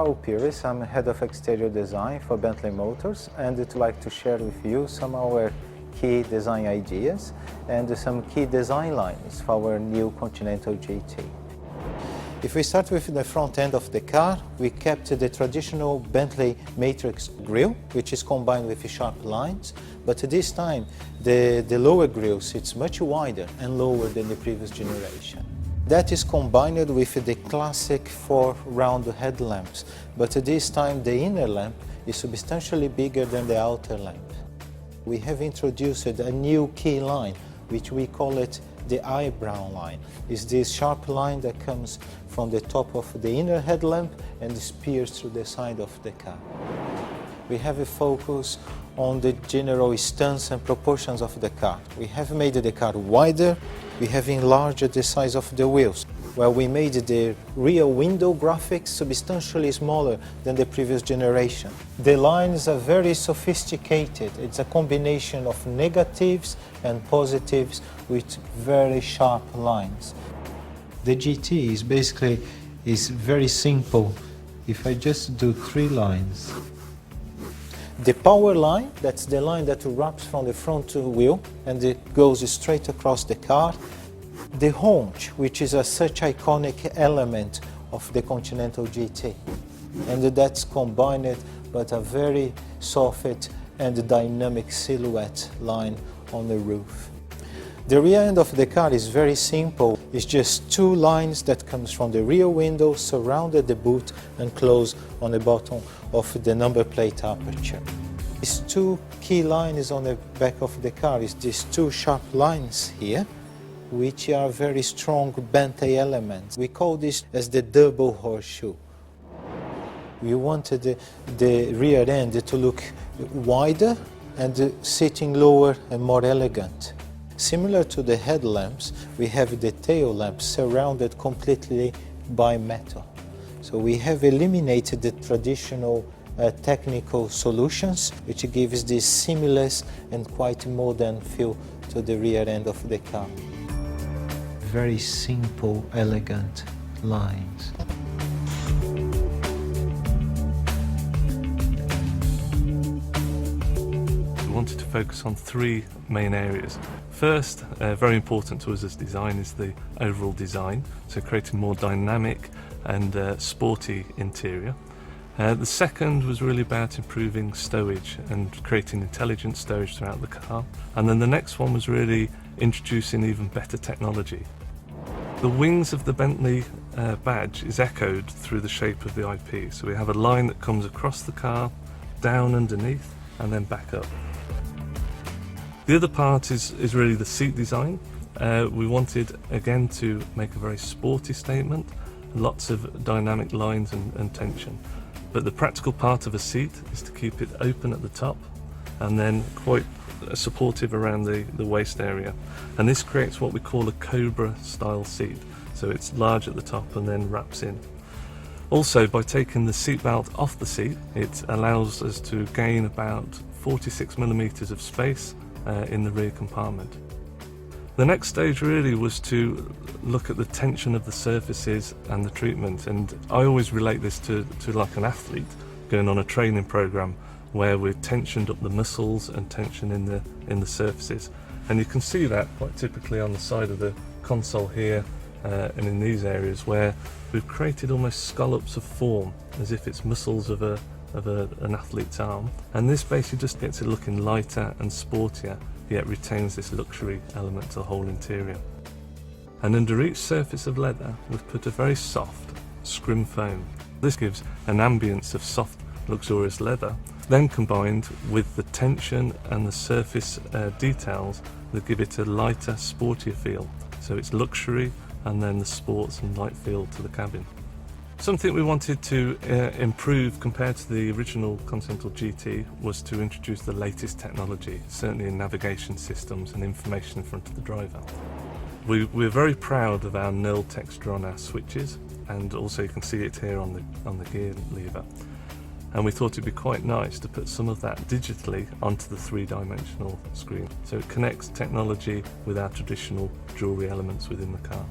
Raul Pires. I'm head of exterior design for Bentley Motors, and I'd like to share with you some of our key design ideas and some key design lines for our new Continental GT. If we start with the front end of the car, we kept the traditional Bentley matrix grille, which is combined with sharp lines, but this time the lower grille sits much wider and lower than the previous generation. That is combined with the classic 4 round headlamps, but this time the inner lamp is substantially bigger than the outer lamp. We have introduced a new key line, which we call it the eyebrow line. It's this sharp line that comes from the top of the inner headlamp and spears through the side of the car. We have a focus on the general stance and proportions of the car. We have made the car wider, we have enlarged the size of the wheels, where we made the rear window graphics substantially smaller than the previous generation. The lines are very sophisticated. It's a combination of negatives and positives with very sharp lines. The GT is very simple. If I just do 3 lines. The power line, that's the line that wraps from the front wheel and it goes straight across the car. The haunch, which is such iconic element of the Continental GT, and that's combined with a very soft and dynamic silhouette line on the roof. The rear end of the car is very simple. It's just 2 lines that comes from the rear window, surrounded the boot and close on the bottom of the number plate aperture. These 2 key lines on the back of the car is these 2 sharp lines here, which are very strong Bentley elements. We call this as the double horseshoe. We wanted the rear end to look wider and sitting lower and more elegant. Similar to the headlamps, we have the tail lamps surrounded completely by metal. So we have eliminated the traditional technical solutions, which gives this seamless and quite modern feel to the rear end of the car. Very simple, elegant lines. We wanted to focus on 3 main areas. First, very important to us as design is the overall design, so creating more dynamic and sporty interior. The second was really about improving stowage and creating intelligent stowage throughout the car. And then the next one was really introducing even better technology. The wings of the Bentley badge is echoed through the shape of the IP, so we have a line that comes across the car, down underneath, and then back up. The other part is really the seat design. We wanted, again, to make a very sporty statement, lots of dynamic lines and tension. But the practical part of a seat is to keep it open at the top and then quite supportive around the waist area. And this creates what we call a Cobra style seat. So it's large at the top and then wraps in. Also, by taking the seat belt off the seat, it allows us to gain about 46 millimeters of space in the rear compartment. The next stage really was to look at the tension of the surfaces and the treatment, and I always relate this to like an athlete going on a training program where we've tensioned up the muscles and tension in the surfaces, and you can see that quite typically on the side of the console here and in these areas where we've created almost scallops of form as if it's muscles of an athlete's arm, and this basically just gets it looking lighter and sportier, yet retains this luxury element to the whole interior. And under each surface of leather we've put a very soft scrim foam. This gives an ambience of soft luxurious leather, then combined with the tension and the surface details that give it a lighter, sportier feel. So it's luxury and then the sports and light feel to the cabin. Something we wanted to improve compared to the original Continental GT was to introduce the latest technology, certainly in navigation systems and information in front of the driver. We're very proud of our knurled texture on our switches, and also you can see it here on the gear lever. And we thought it'd be quite nice to put some of that digitally onto the 3-dimensional screen, so it connects technology with our traditional jewellery elements within the car.